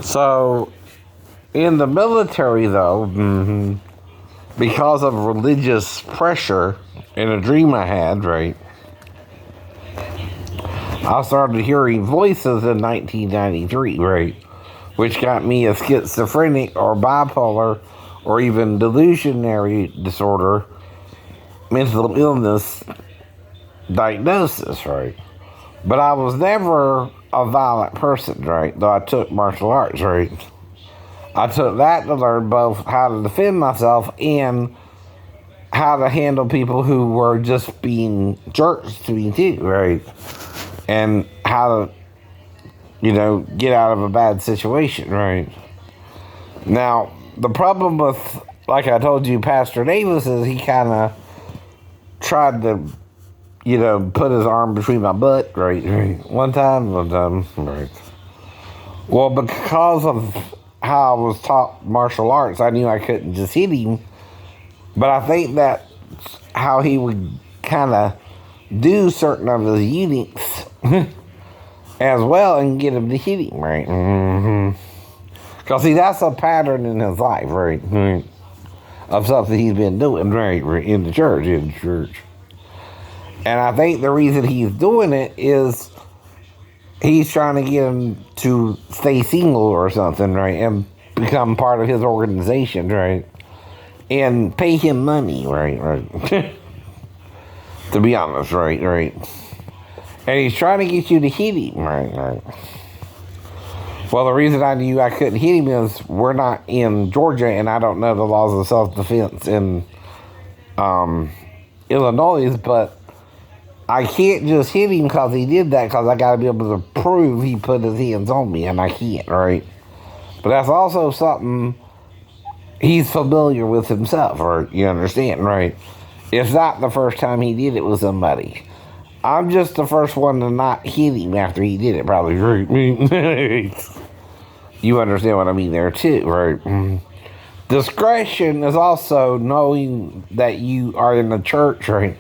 So, in the military, though, because of religious pressure and a dream I had, right, I started hearing voices in 1993, right, which got me a schizophrenic or bipolar or even delusionary disorder, mental illness diagnosis, right. But I was never a violent person, right, though I took martial arts, right. I took that to learn both how to defend myself and how to handle people who were just being jerks to me too, right? And how to, get out of a bad situation, right? Now, the problem with, like I told you, Pastor Davis is he kind of tried to, put his arm between my butt, right? One time, right. Well, because of how I was taught martial arts, I knew I couldn't just hit him. But I think that's how he would kind of do certain of his units as well and get him to hit him, right? Because, see, that's a pattern in his life, right? Of something he's been doing, right? In the church. And I think the reason he's doing it is he's trying to get him to stay single or something, right? And become part of his organization, right? And pay him money, right. To be honest, right. And he's trying to get you to hit him, right. Well, the reason I knew I couldn't hit him is we're not in Georgia, and I don't know the laws of self-defense in Illinois, but I can't just hit him because he did that, because I got to be able to prove he put his hands on me, and I can't, right? But that's also something he's familiar with himself, or you understand, right? It's not the first time he did it with somebody. I'm just the first one to not hit him after he did it, probably, right? You understand what I mean there, too, right? Discretion is also knowing that you are in the church, right?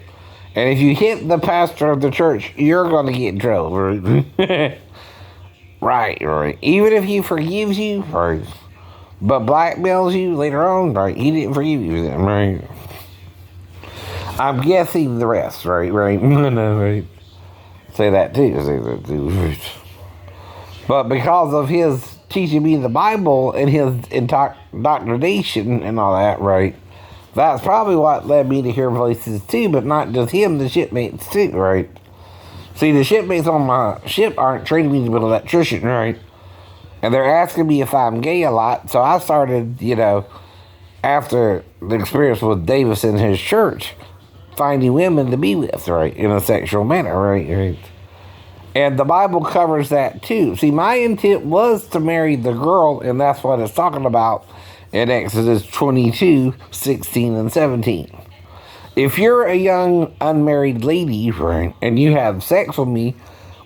And if you hit the pastor of the church, you're going to get in trouble, right? right. Even if he forgives you, right? But blackmails you later on, right? He didn't forgive you then, right? I'm guessing the rest, right? No, right. Say that too. But because of his teaching me the Bible and his indoctrination and all that, right? That's probably what led me to hear voices too, but not just him, the shipmates too, right? See, the shipmates on my ship aren't training me to be an electrician, right? And they're asking me if I'm gay a lot, so I started, after the experience with Davis in his church, finding women to be with, right, in a sexual manner, right. And the Bible covers that too. See, my intent was to marry the girl, and that's what it's talking about in Exodus 22, 16, and 17. If you're a young unmarried lady, right, and you have sex with me,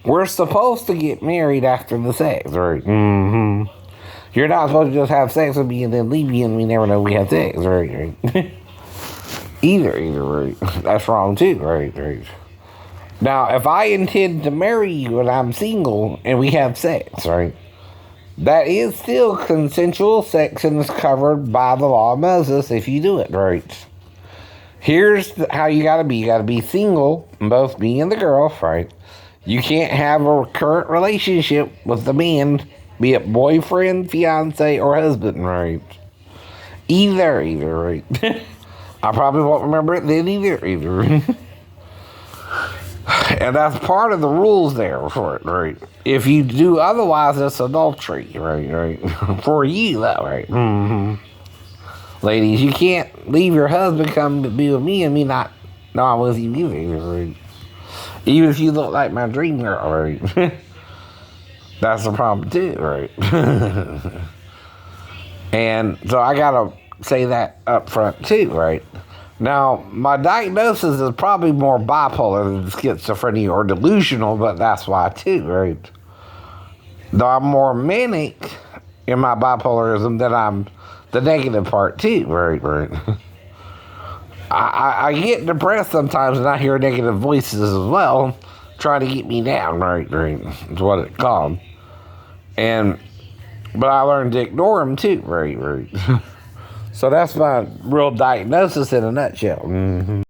we're supposed to get married after the sex, right? You're not supposed to just have sex with me and then leave me and we never know we had sex, right? Either, right? That's wrong too, right. Now, if I intend to marry you and I'm single and we have sex, right, that is still consensual sex and is covered by the law of Moses if you do it, right? Here's how you gotta be. You gotta be single, both me and the girl, right? You can't have a current relationship with the man, be it boyfriend, fiance, or husband, right? Either, right? I probably won't remember it then either. And that's part of the rules there for it, right? If you do otherwise, it's adultery, right? For you, that right? Ladies, you can't leave your husband, come be with me, and me not know I'm with you either, right? Even if you look like my dream girl, right? That's a problem too, right? And so I gotta say that up front too, right? Now, my diagnosis is probably more bipolar than schizophrenia or delusional, but that's why too, right? Though I'm more manic in my bipolarism than I'm the negative part too, right. I get depressed sometimes and I hear negative voices as well trying to get me down, right. That's what it's called. And But I learned to ignore them too. Right. So that's my real diagnosis in a nutshell. Mm-hmm.